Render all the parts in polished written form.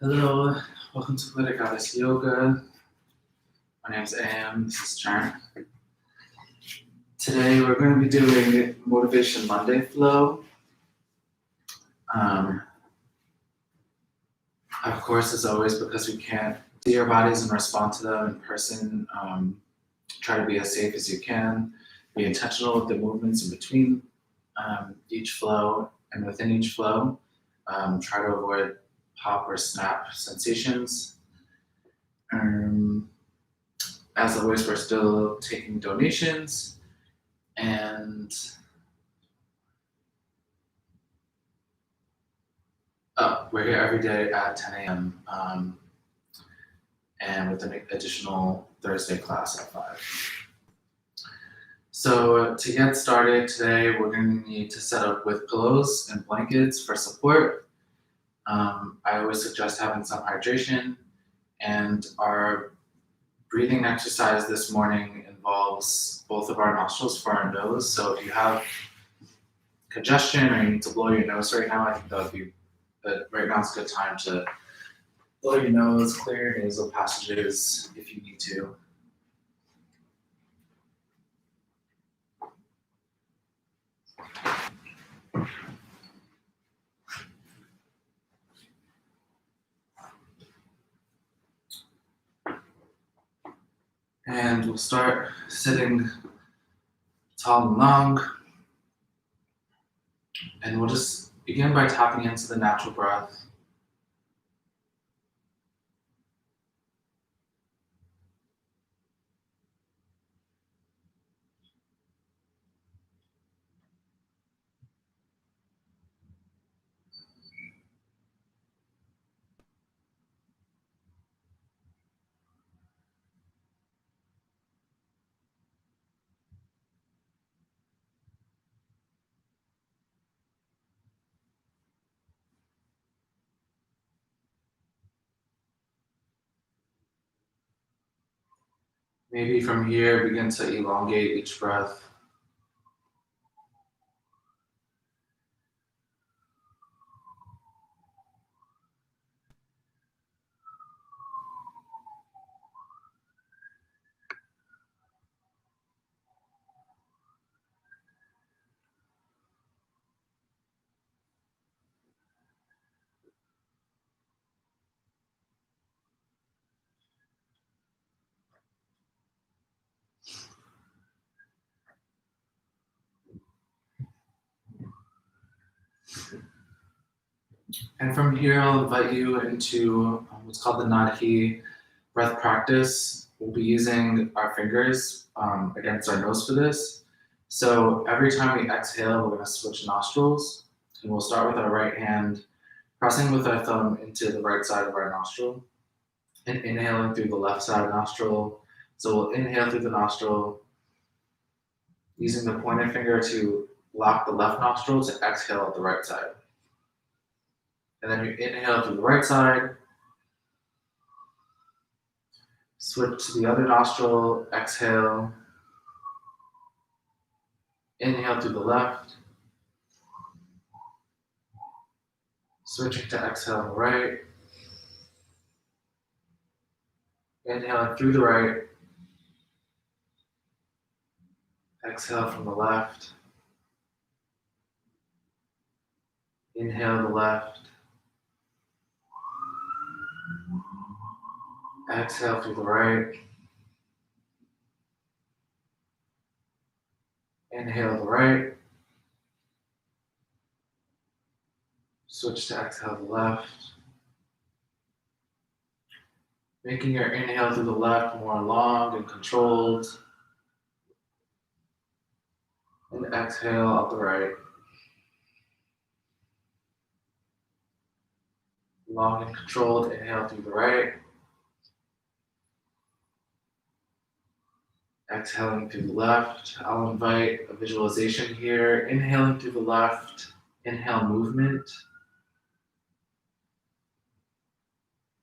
Hello, welcome to Poetic Goddess Yoga. My name is Am, this is Charan. Today we're going to be doing Motivation Monday flow. Of course, as always, because we can't see your bodies and respond to them in person, try to be as safe as you can. Be intentional with the movements in between each flow and within each flow. Try to avoid pop or snap sensations. As always, we're still taking donations, and we're here every day at 10 a.m. And with an additional Thursday class at 5. So to get started today, we're going to need to set up with pillows and blankets for support. I always suggest having some hydration, and our breathing exercise this morning involves both of our nostrils for our nose. So if you have congestion or you need to blow your nose right now, I think that would be right now is a good time to blow your nose, clear your nasal passages if you need to. And we'll start sitting tall and long. And we'll just begin by tapping into the natural breath. Maybe from here, begin to elongate each breath. And from here, I'll invite you into what's called the Nadhi breath practice. We'll be using our fingers against our nose for this. So every time we exhale, we're going to switch nostrils. And we'll start with our right hand, pressing with our thumb into the right side of our nostril, and inhaling through the left side nostril. So we'll inhale through the nostril, using the pointer finger to lock the left nostril to exhale at the right side. And then you inhale through the right side, switch to the other nostril, exhale, inhale through the left, switching to exhale on the right, inhaling through the right, exhale from the left, inhale the left, exhale through the right, inhale the right, switch to exhale the left, making your inhale through the left more long and controlled, and exhale out the right. Long and controlled, inhale through the right, exhaling through the left. I'll invite a visualization here. Inhaling through the left, inhale movement.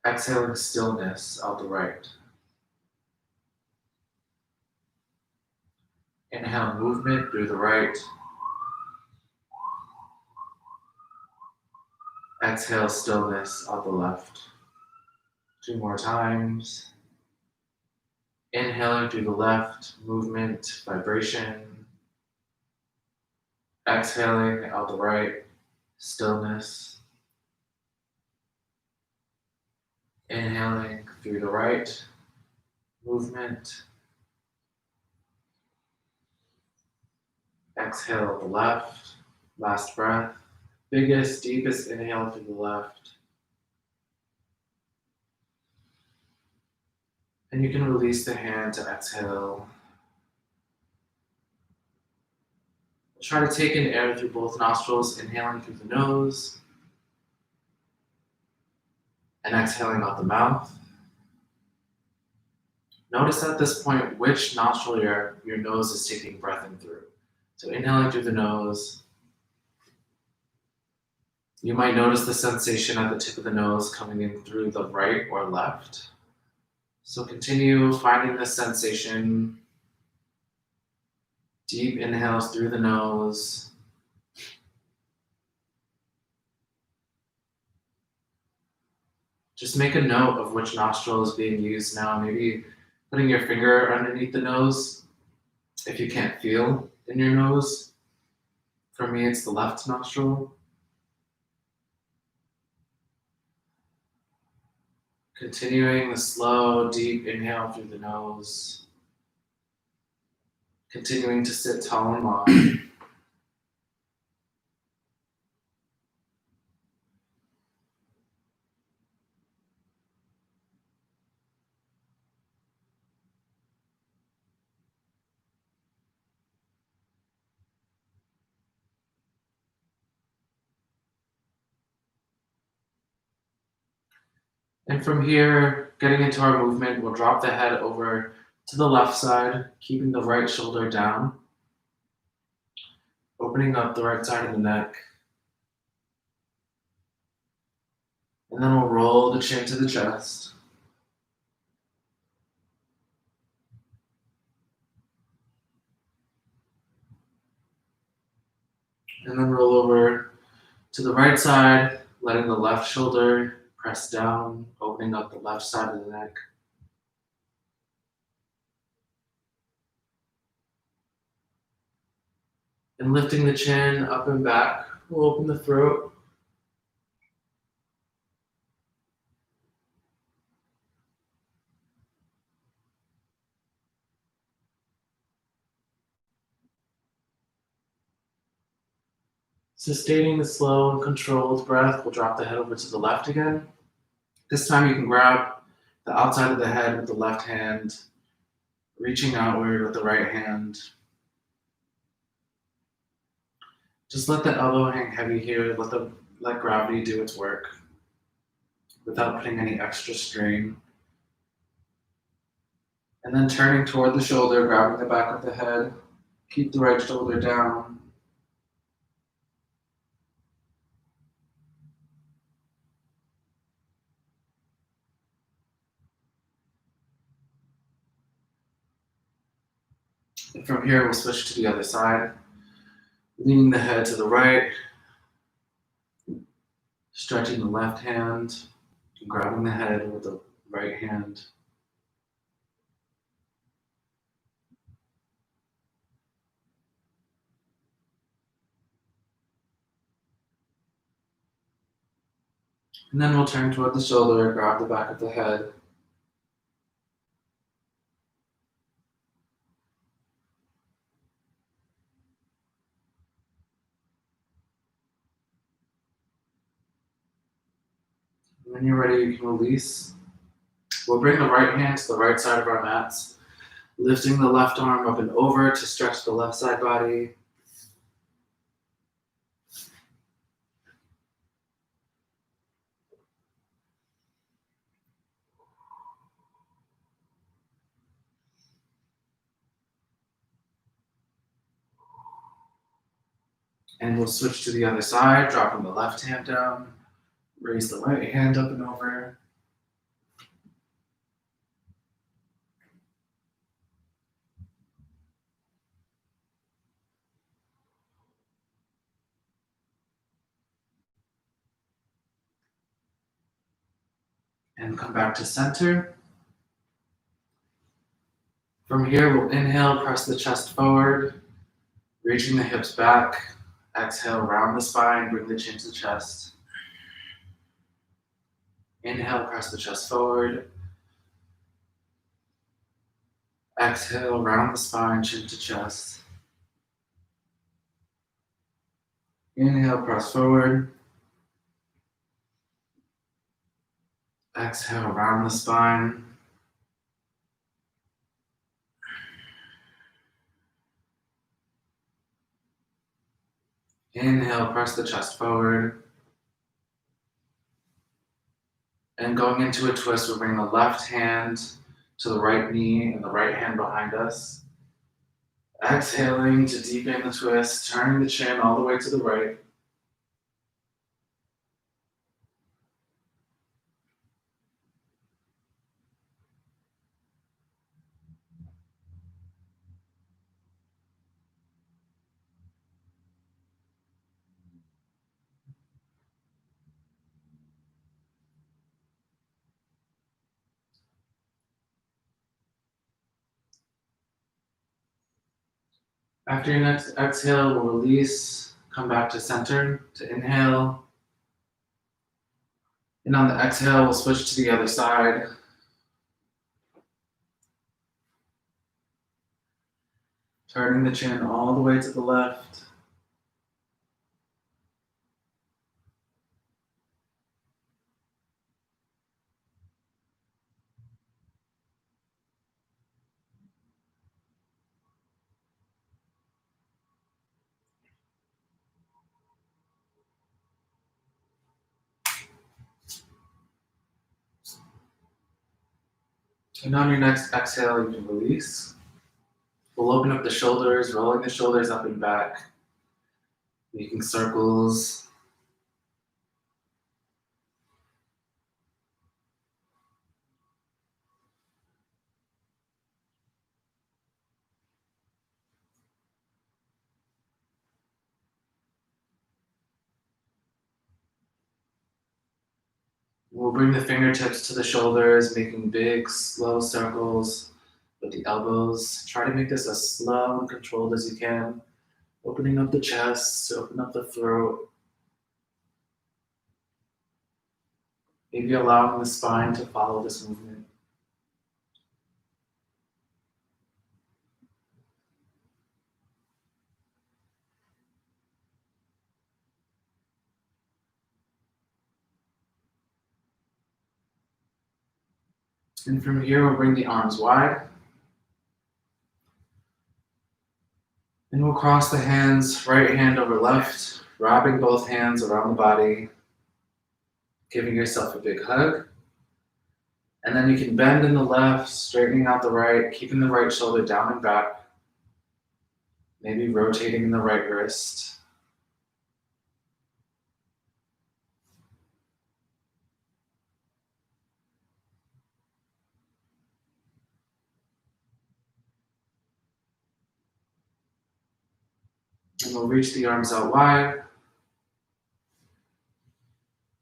Exhaling stillness out the right. Inhale movement through the right. Exhale stillness out the left. 2 more times. Inhaling through the left, movement, vibration. Exhaling out the right, stillness. Inhaling through the right, movement. Exhale the left, last breath. Biggest, deepest inhale through the left. And you can release the hand to exhale. Try to take in air through both nostrils, inhaling through the nose and exhaling out the mouth. Notice at this point which nostril your nose is taking breath in through. So inhaling through the nose, you might notice the sensation at the tip of the nose coming in through the right or left. So continue finding this sensation. Deep inhales through the nose. Just make a note of which nostril is being used now. Maybe putting your finger underneath the nose if you can't feel in your nose. For me, it's the left nostril. Continuing the slow, deep inhale through the nose. Continuing to sit tall and long. And from here, getting into our movement, we'll drop the head over to the left side, keeping the right shoulder down, opening up the right side of the neck. And then we'll roll the chin to the chest. And then roll over to the right side, letting the left shoulder press down, opening up the left side of the neck. And lifting the chin up and back, we'll open the throat. Sustaining the slow and controlled breath, we'll drop the head over to the left again. This time you can grab the outside of the head with the left hand, reaching outward with the right hand. Just let the elbow hang heavy here. Let gravity do its work without putting any extra strain. And then turning toward the shoulder, grabbing the back of the head. Keep the right shoulder down. And from here, we'll switch to the other side, leaning the head to the right, stretching the left hand, and grabbing the head with the right hand. And then we'll turn toward the shoulder, grab the back of the head. And when you're ready, you can release. We'll bring the right hand to the right side of our mats, lifting the left arm up and over to stretch the left side body. And we'll switch to the other side, dropping the left hand down, raise the right hand up and over. and come back to center. From here, we'll inhale, press the chest forward, reaching the hips back. Exhale, round the spine, bring the chin to the chest. Inhale, press the chest forward. Exhale, round the spine, chin to chest. Inhale, press forward. Exhale, round the spine. Inhale, press the chest forward. And going into a twist, we'll bring the left hand to the right knee and the right hand behind us. Exhaling to deepen the twist, turning the chin all the way to the right. After your next exhale, we'll release, come back to center to inhale. And on the exhale, we'll switch to the other side. Turning the chin all the way to the left. And on your next exhale, you can release. We'll open up the shoulders, rolling the shoulders up and back, making circles. We'll bring the fingertips to the shoulders, making big, slow circles with the elbows. Try to make this as slow and controlled as you can. Opening up the chest, open up the throat. Maybe allowing the spine to follow this movement. And from here, we'll bring the arms wide. And we'll cross the hands, right hand over left, wrapping both hands around the body, giving yourself a big hug. And then you can bend in the left, straightening out the right, keeping the right shoulder down and back. Maybe rotating the right wrist. And we'll reach the arms out wide.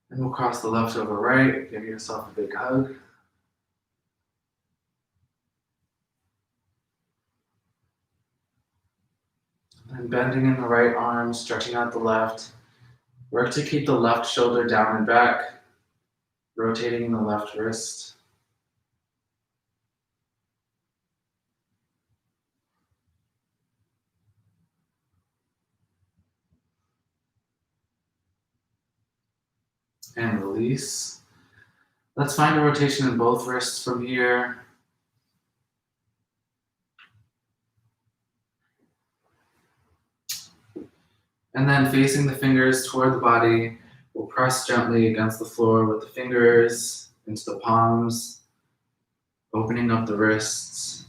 And we'll cross the left over right, give yourself a big hug. And bending in the right arm, stretching out the left. Work to keep the left shoulder down and back, rotating the left wrist. And release. Let's find a rotation in both wrists from here. And then facing the fingers toward the body, we'll press gently against the floor with the fingers into the palms, opening up the wrists.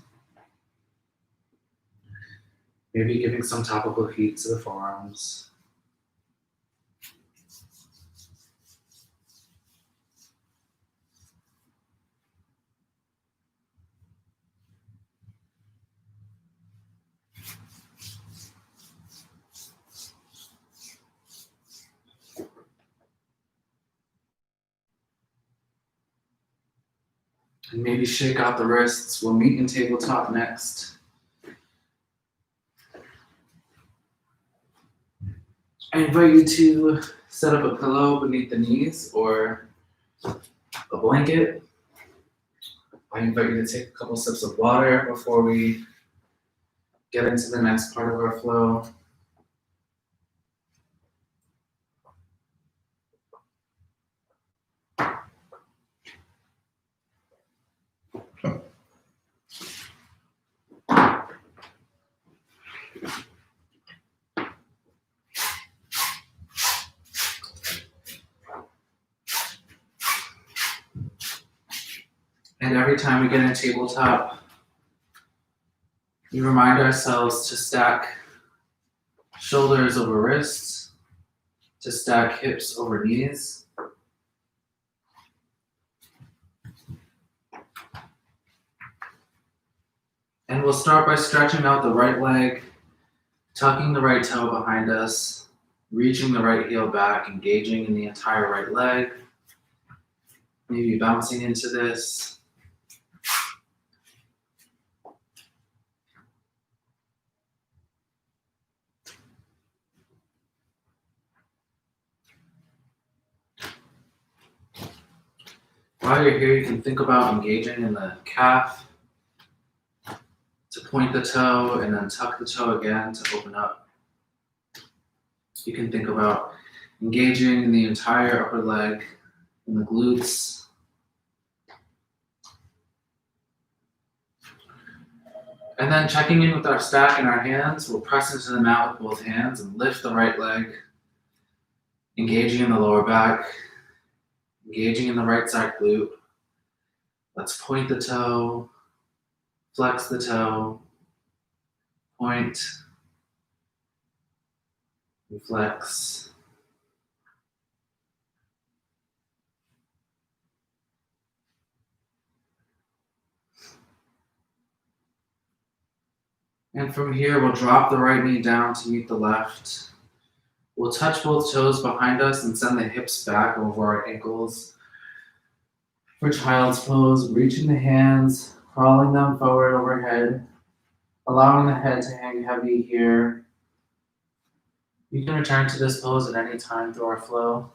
Maybe giving some topical heat to the forearms. And maybe shake out the wrists. We'll meet in tabletop next. I invite you to set up a pillow beneath the knees or a blanket. I invite you to take a couple sips of water before we get into the next part of our flow. And every time we get in tabletop, we remind ourselves to stack shoulders over wrists, to stack hips over knees. And we'll start by stretching out the right leg, tucking the right toe behind us, reaching the right heel back, engaging in the entire right leg. Maybe bouncing into this. While you're here, you can think about engaging in the calf to point the toe and then tuck the toe again to open up. You can think about engaging in the entire upper leg, in the glutes. And then checking in with our stack in our hands, we'll press into the mat with both hands and lift the right leg, engaging in the lower back, engaging in the right side glute. Let's point the toe, flex the toe, point, and flex. And from here, we'll drop the right knee down to meet the left. We'll touch both toes behind us and send the hips back over our ankles. For child's pose, reaching the hands, crawling them forward overhead, allowing the head to hang heavy here. You can return to this pose at any time through our flow.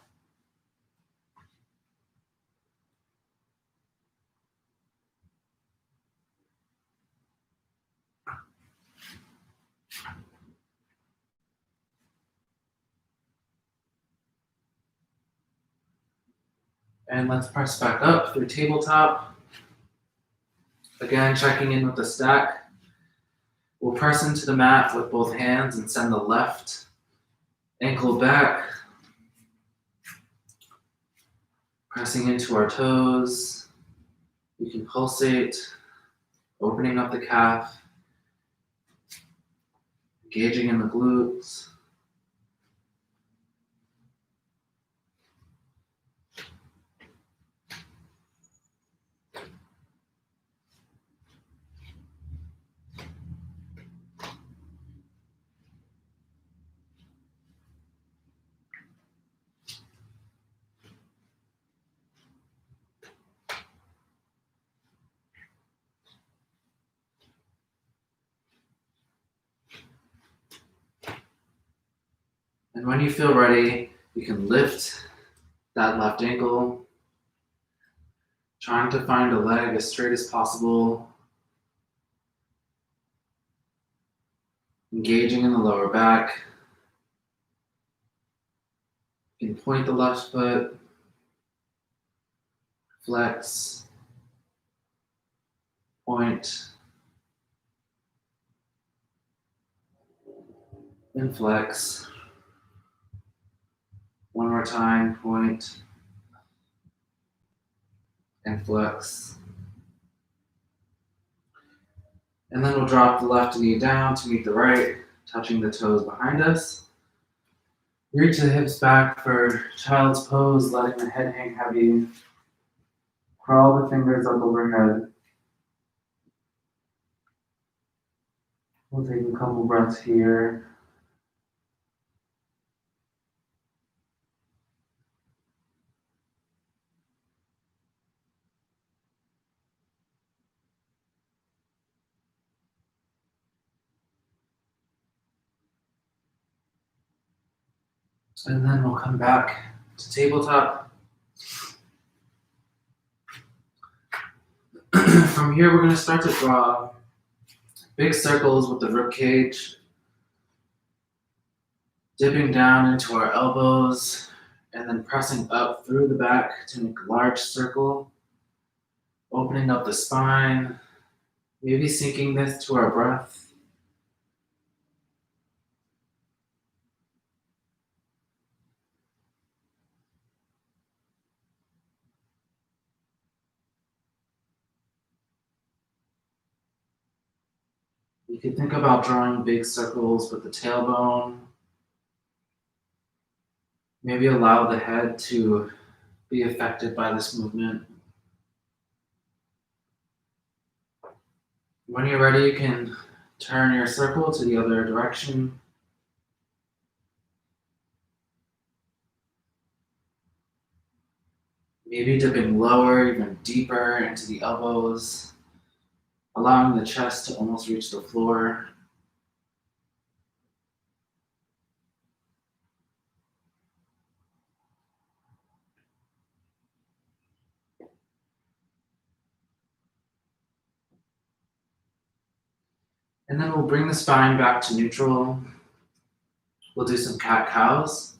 And let's press back up through tabletop. Again, checking in with the stack. We'll press into the mat with both hands and send the left ankle back. Pressing into our toes. You can pulsate, opening up the calf, engaging in the glutes. And when you feel ready, you can lift that left ankle, trying to find a leg as straight as possible, engaging in the lower back. You can point the left foot, flex, point, and flex. One more time, point, and flex. And then we'll drop the left knee down to meet the right, touching the toes behind us. Reach the hips back for child's pose, letting the head hang heavy. Crawl the fingers up overhead. We'll take a couple breaths here. And then we'll come back to tabletop. From here, we're going to start to draw big circles with the rib cage, dipping down into our elbows, and then pressing up through the back to make a large circle, opening up the spine, maybe syncing this to our breath. You can think about drawing big circles with the tailbone. Maybe allow the head to be affected by this movement. When you're ready, you can turn your circle to the other direction. Maybe dipping lower, even deeper into the elbows, allowing the chest to almost reach the floor. And then we'll bring the spine back to neutral. We'll do some cat cows.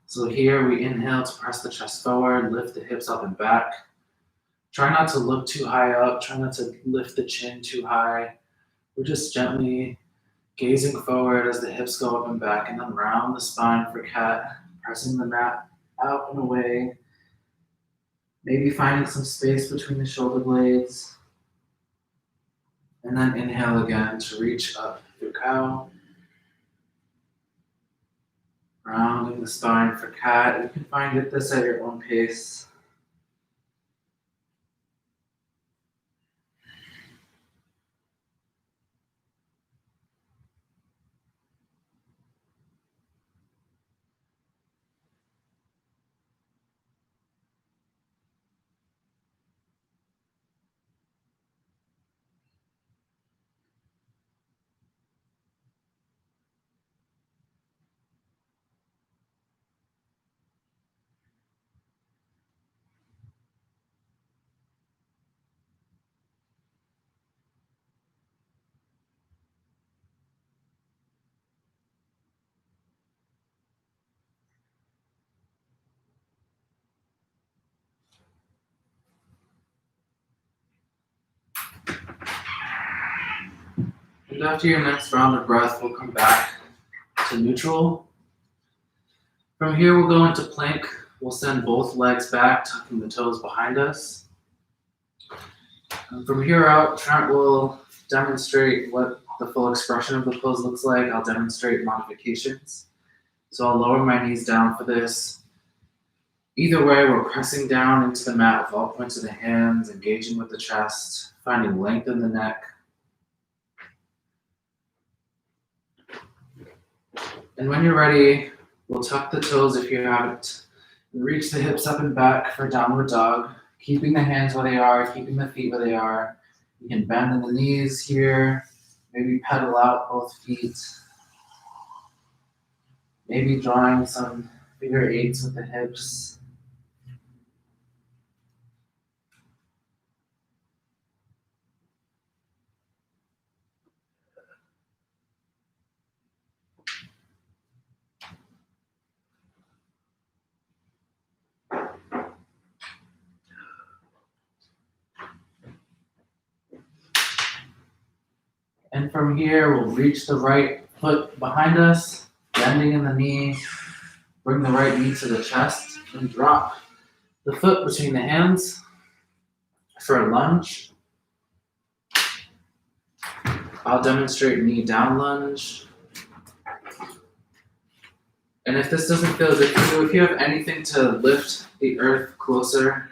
So here we inhale to press the chest forward, lift the hips up and back. Try not to look too high up, try not to lift the chin too high. We're just gently gazing forward as the hips go up and back, and then round the spine for cat, pressing the mat out and away. Maybe finding some space between the shoulder blades. And then inhale again to reach up through cow. Rounding the spine for cat. You can find this at your own pace. And after your next round of breath, we'll come back to neutral. From here, we'll go into plank. We'll send both legs back, tucking the toes behind us. And from here out, Trent will demonstrate what the full expression of the pose looks like. I'll demonstrate modifications. So I'll lower my knees down for this. Either way, we're pressing down into the mat with all points of the hands, engaging with the chest, finding length in the neck. And when you're ready, we'll tuck the toes if you haven't. Reach the hips up and back for downward dog, keeping the hands where they are, keeping the feet where they are. You can bend in the knees here, maybe pedal out both feet. Maybe drawing some figure eights with the hips. And from here, we'll reach the right foot behind us, bending in the knee. Bring the right knee to the chest and drop the foot between the hands for a lunge. I'll demonstrate knee down lunge. And if this doesn't feel good for you, if you have anything to lift the earth closer,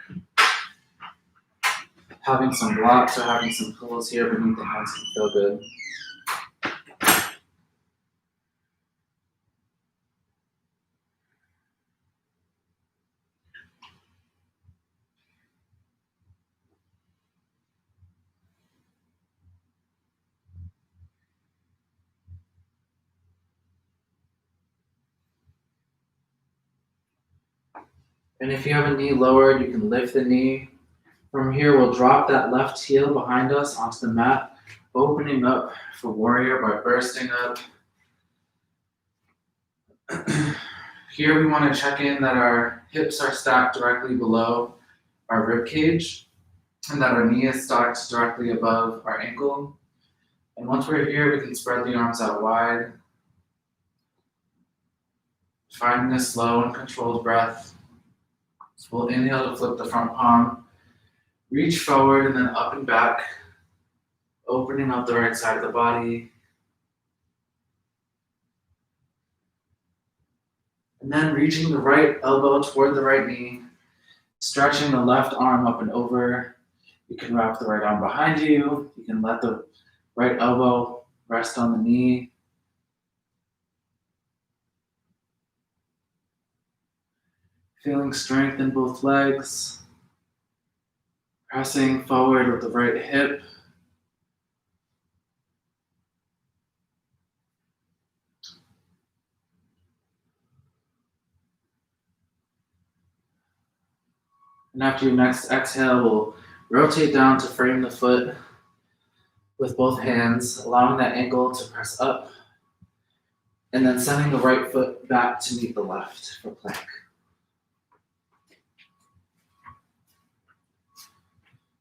having some blocks or having some pillows here beneath the hands can feel good. And if you have a knee lowered, you can lift the knee. From here, we'll drop that left heel behind us onto the mat, opening up for warrior by bursting up. Here we want to check in that our hips are stacked directly below our rib cage and that our knee is stacked directly above our ankle. And once we're here, we can spread the arms out wide, finding a slow and controlled breath. So we'll inhale to flip the front palm, reach forward and then up and back, opening up the right side of the body. And then reaching the right elbow toward the right knee, stretching the left arm up and over. You can wrap the right arm behind you. You can let the right elbow rest on the knee. Feeling strength in both legs. Pressing forward with the right hip. And after your next exhale, we'll rotate down to frame the foot with both hands, allowing that ankle to press up, and then sending the right foot back to meet the left for plank.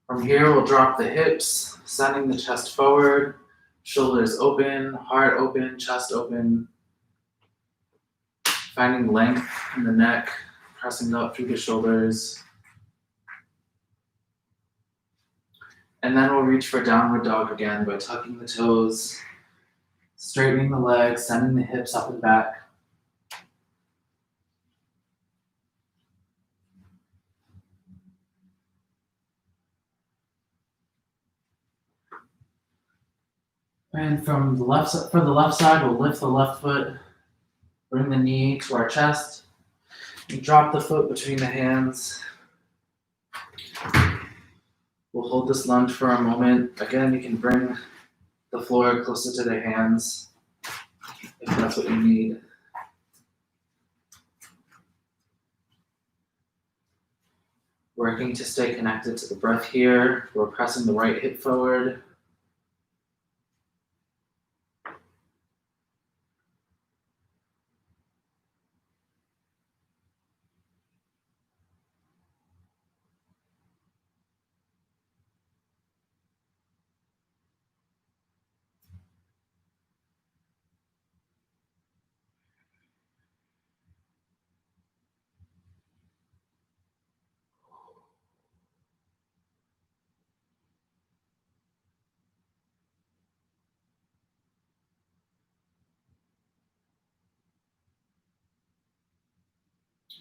From here, we'll drop the hips, sending the chest forward, shoulders open, heart open, chest open, finding length in the neck, pressing up through the shoulders. And then we'll reach for downward dog again by tucking the toes, straightening the legs, sending the hips up and back. And from the left side, we'll lift the left foot, bring the knee to our chest, and drop the foot between the hands. We'll hold this lunge for a moment. Again, you can bring the floor closer to the hands if that's what you need. Working to stay connected to the breath here. We're pressing the right hip forward.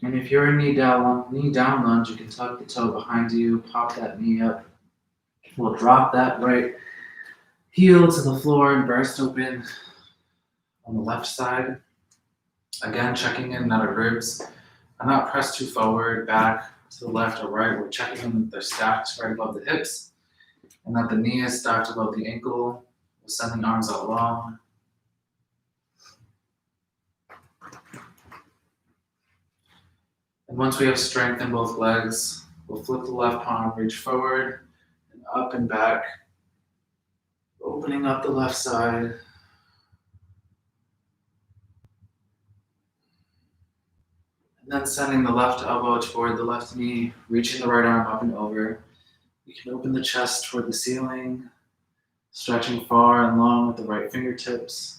And if you're in knee down lunge, you can tuck the toe behind you, pop that knee up. We'll drop that right heel to the floor and burst open on the left side. Again, checking in that our ribs are not pressed too forward, back to the left or right. We're checking in that they're stacked right above the hips and that the knee is stacked above the ankle. We'll send the arms out long. And once we have strength in both legs, we'll flip the left palm, reach forward and up and back, opening up the left side. And then sending the left elbow toward the left knee, reaching the right arm up and over. You can open the chest toward the ceiling, stretching far and long with the right fingertips.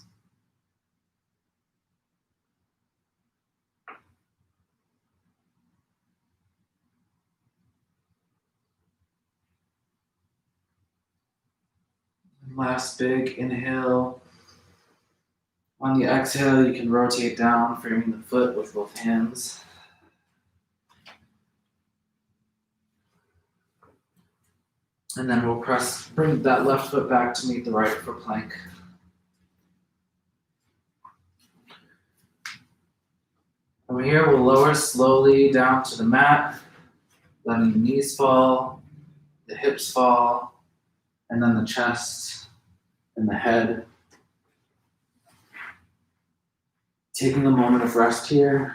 Last big inhale. On the exhale, you can rotate down, framing the foot with both hands. And then we'll bring that left foot back to meet the right for plank. From here, we'll lower slowly down to the mat, letting the knees fall, the hips fall, and then the chest and the head. Taking a moment of rest here.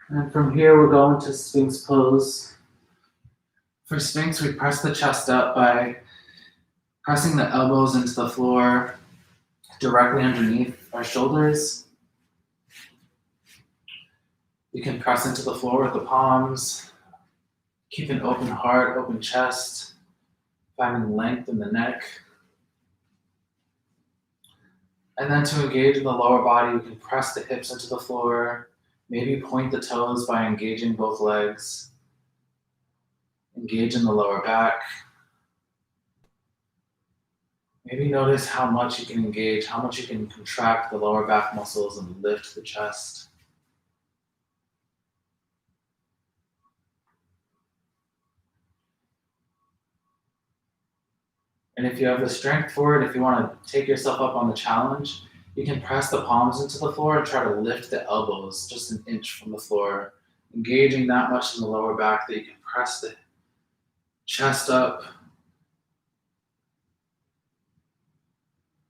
And from here, we'll go into Sphinx pose. For Sphinx, we press the chest up by pressing the elbows into the floor directly underneath our shoulders. We can press into the floor with the palms. Keep an open heart, open chest, finding length in the neck. And then to engage in the lower body, we can press the hips into the floor, maybe point the toes by engaging both legs. Engage in the lower back. Maybe notice how much you can engage, how much you can contract the lower back muscles and lift the chest. And if you have the strength for it, if you want to take yourself up on the challenge, you can press the palms into the floor and try to lift the elbows just an inch from the floor, engaging that much in the lower back that you can press the chest up,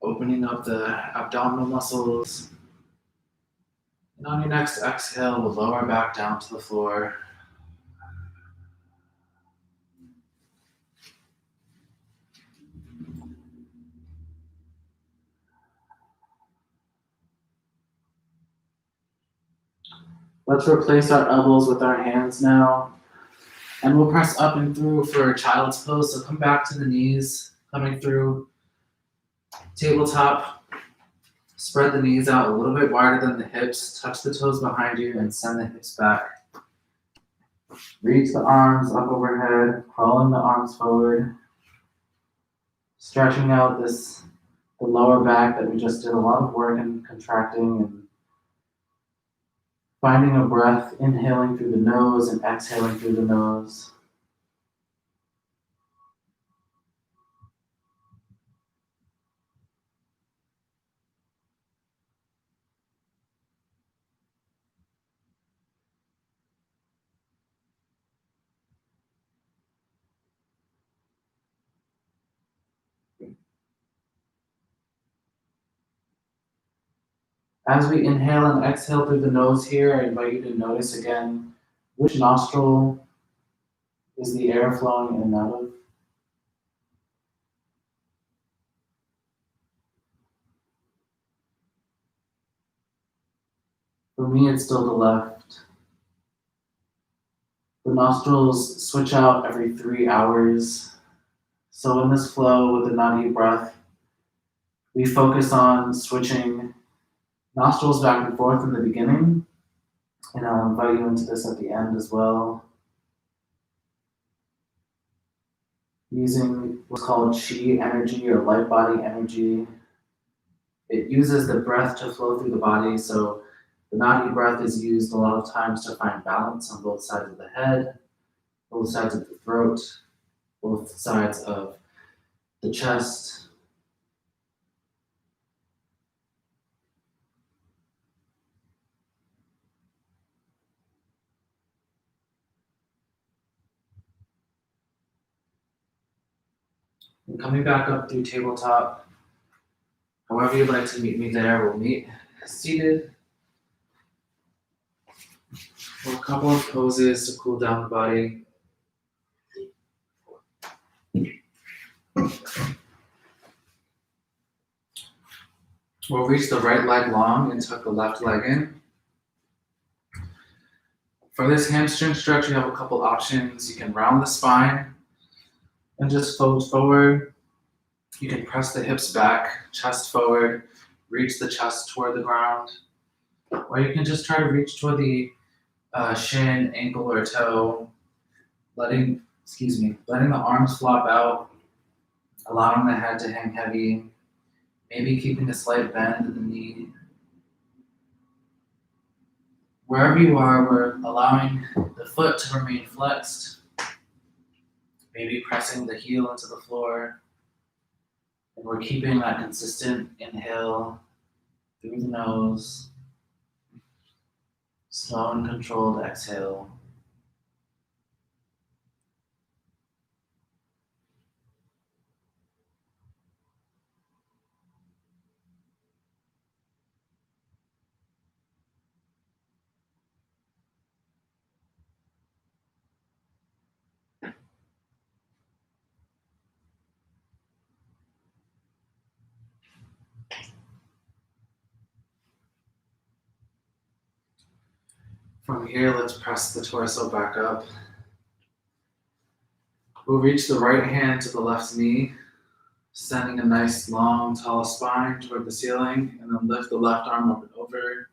opening up the abdominal muscles. And on your next exhale, we'll lower back down to the floor. Let's replace our elbows with our hands now. And we'll press up and through for child's pose. So come back to the knees, coming through. Tabletop. Spread the knees out a little bit wider than the hips. Touch the toes behind you and send the hips back. Reach the arms up overhead, crawling the arms forward. Stretching out the lower back that we just did a lot of work in contracting and finding a breath, inhaling through the nose and exhaling through the nose. As we inhale and exhale through the nose here, I invite you to notice again which nostril is the air flowing in and out of. For me, it's still the left. The nostrils switch out every 3 hours. So in this flow with the Nadi breath, we focus on switching nostrils back and forth in the beginning, and I'll invite you into this at the end as well. Using what's called chi energy or light body energy. It uses the breath to flow through the body, so the Nadi breath is used a lot of times to find balance on both sides of the head, both sides of the throat, both sides of the chest. And coming back up through tabletop, however you'd like to meet me there, we'll meet seated. For a couple of poses to cool down the body. We'll reach the right leg long and tuck the left leg in. For this hamstring stretch, you have a couple options. You can round the spine and just fold forward. You can press the hips back, chest forward, reach the chest toward the ground. Or you can just try to reach toward the shin, ankle, or toe, letting the arms flop out, allowing the head to hang heavy, maybe keeping a slight bend in the knee. Wherever you are, we're allowing the foot to remain flexed, maybe pressing the heel into the floor, and we're keeping that consistent inhale through the nose, slow and controlled exhale. From here, let's press the torso back up. We'll reach the right hand to the left knee, sending a nice long, tall spine toward the ceiling, and then lift the left arm up and over.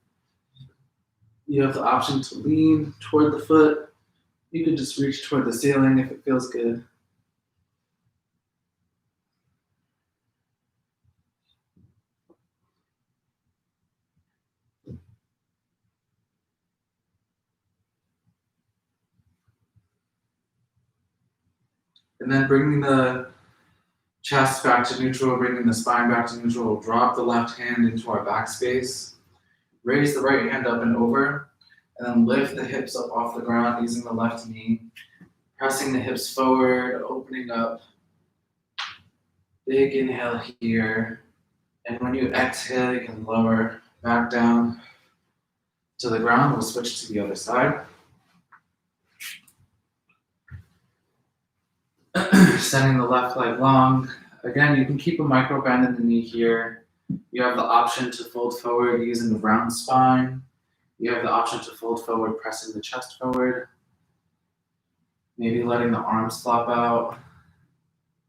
You have the option to lean toward the foot. You could just reach toward the ceiling if it feels good. And then bringing the chest back to neutral, bringing the spine back to neutral, we'll drop the left hand into our back space. Raise the right hand up and over, and then lift the hips up off the ground using the left knee, pressing the hips forward, opening up. Big inhale here. And when you exhale, you can lower back down to the ground. We'll switch to the other side. Sending the left leg long. Again, you can keep a micro bend in the knee here. You have the option to fold forward using the round spine. You have the option to fold forward, pressing the chest forward. Maybe letting the arms flop out.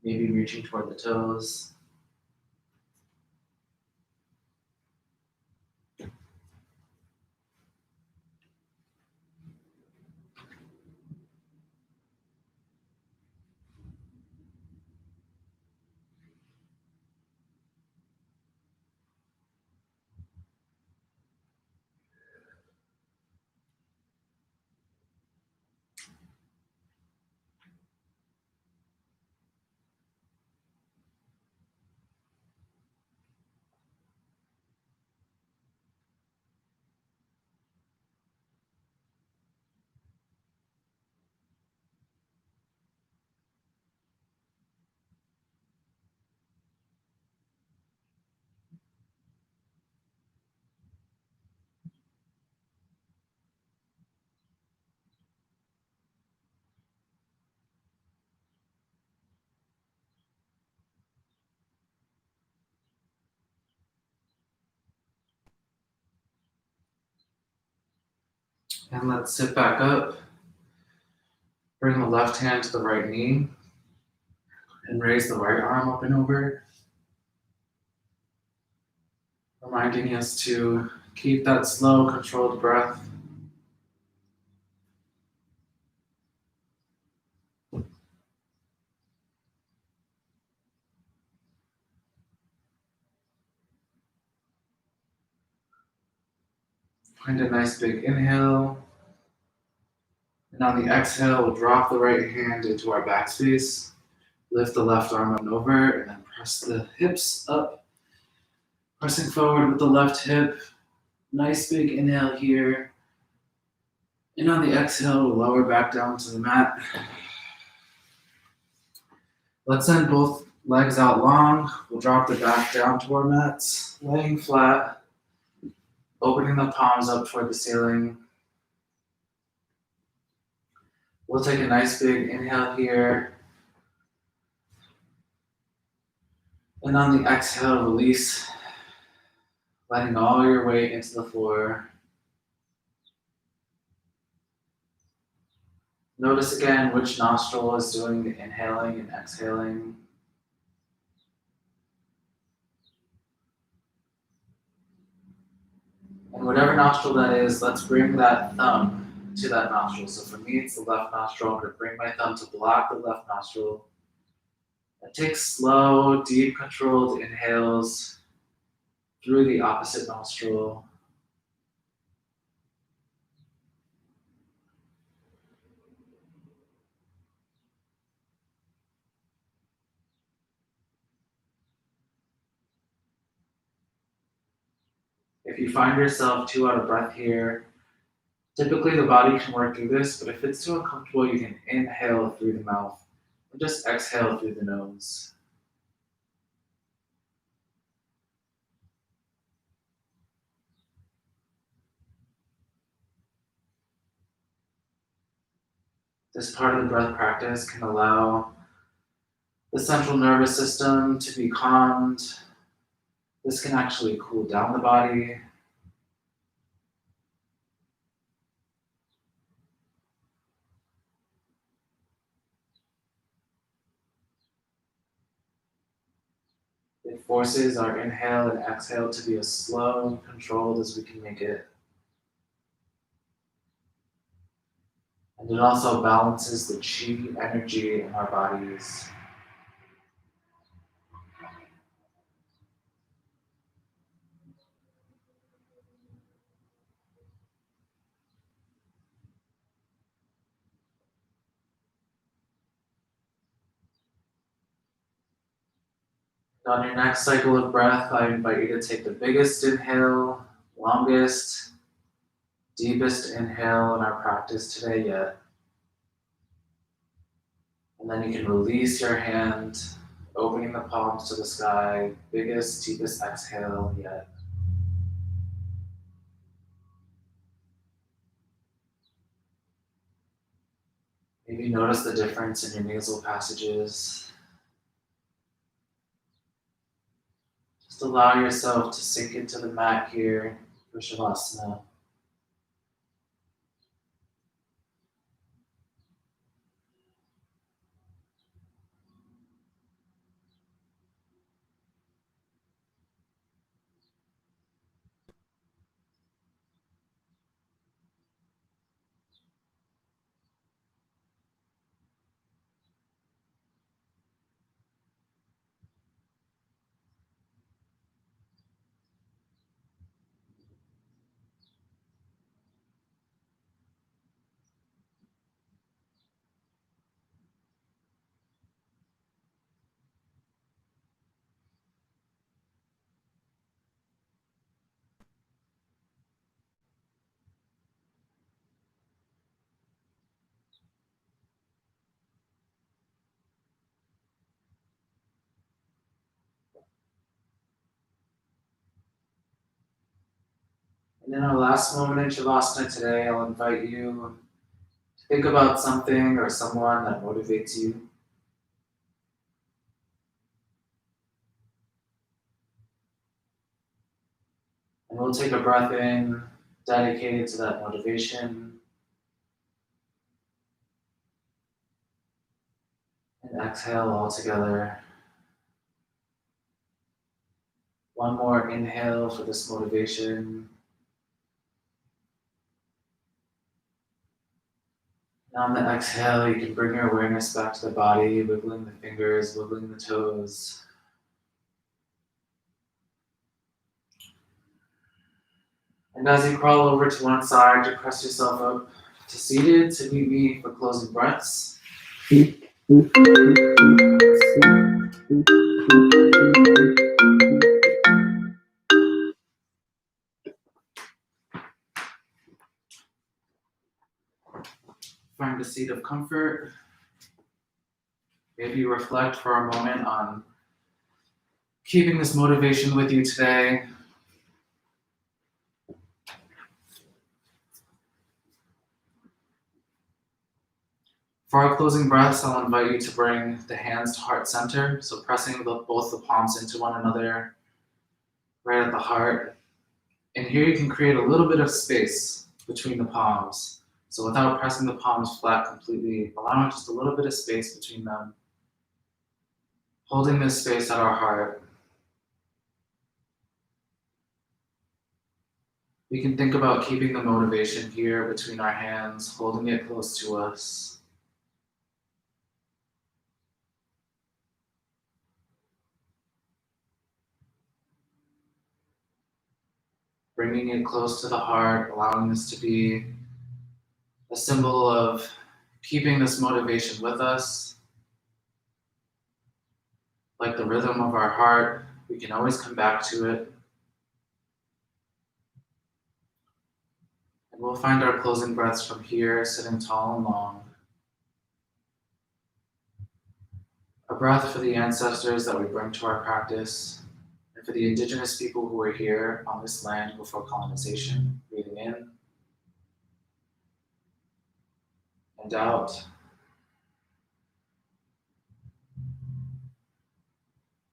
Maybe reaching toward the toes. And let's sit back up. Bring the left hand to the right knee and raise the right arm up and over. Reminding us to keep that slow, controlled breath. Find a nice big inhale. And on the exhale, we'll drop the right hand into our back space. Lift the left arm up and over, and then press the hips up. Pressing forward with the left hip. Nice big inhale here. And on the exhale, we'll lower back down to the mat. Let's send both legs out long. We'll drop the back down to our mats, laying flat, opening the palms up toward the ceiling. We'll take a nice big inhale here. And on the exhale, release, letting all your weight into the floor. Notice again which nostril is doing the inhaling and exhaling. And whatever nostril that is, let's bring that thumb to that nostril. So for me, it's the left nostril. I'm going to bring my thumb to block the left nostril. And take slow, deep, controlled inhales through the opposite nostril. If you find yourself too out of breath here, typically the body can work through this, but if it's too uncomfortable, you can inhale through the mouth and just exhale through the nose. This part of the breath practice can allow the central nervous system to be calmed. This can actually cool down the body. It forces our inhale and exhale to be as slow and controlled as we can make it. And it also balances the chi energy in our bodies. On your next cycle of breath, I invite you to take the biggest inhale, longest, deepest inhale in our practice today yet. And then you can release your hand, opening the palms to the sky, biggest, deepest exhale yet. Maybe notice the difference in your nasal passages. Just allow yourself to sink into the mat here for Shavasana. And in our last moment in Shavasana today, I'll invite you to think about something or someone that motivates you. And we'll take a breath in, dedicated to that motivation. And exhale all together. One more inhale for this motivation. Now on the exhale, you can bring your awareness back to the body, wiggling the fingers, wiggling the toes. And as you crawl over to one side to press yourself up to seated to meet me for closing breaths. Find a seat of comfort. Maybe reflect for a moment on keeping this motivation with you today. For our closing breaths, I'll invite you to bring the hands to heart center, so pressing both the palms into one another, right at the heart. And here you can create a little bit of space between the palms. So without pressing the palms flat completely, allowing just a little bit of space between them. Holding this space at our heart. We can think about keeping the motivation here between our hands, holding it close to us. Bringing it close to the heart, allowing this to be a symbol of keeping this motivation with us. Like the rhythm of our heart, we can always come back to it. And we'll find our closing breaths from here, sitting tall and long. A breath for the ancestors that we bring to our practice, and for the indigenous people who were here on this land before colonization, breathing in and out.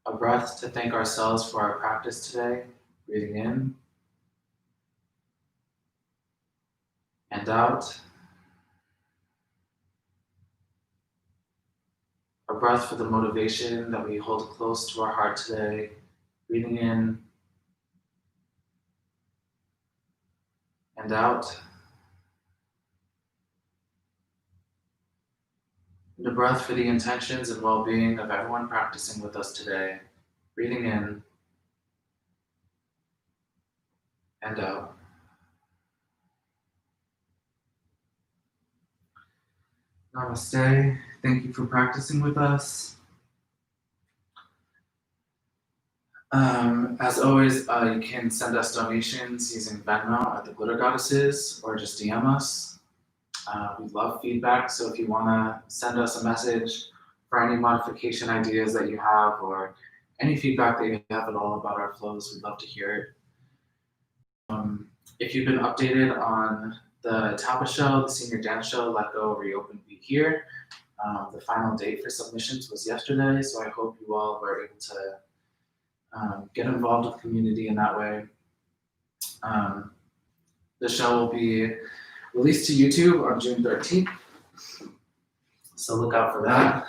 A breath to thank ourselves for our practice today, breathing in and out. A breath for the motivation that we hold close to our heart today, Breathing in and out. And a breath for the intentions and well-being of everyone practicing with us today. Breathing in and out. Namaste. Thank you for practicing with us. As always, you can send us donations using Venmo at the Glitter Goddesses or just DM us. We love feedback, so if you want to send us a message for any modification ideas that you have or any feedback that you have at all about our flows, we'd love to hear it. If you've been updated on the Tapa show, the senior dance show, Let Go, Reopen, Be Here, the final date for submissions was yesterday, so I hope you all were able to get involved with the community in that way. The show will be released to YouTube on June 13th, so look out for that.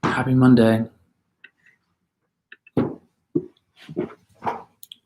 Happy Monday.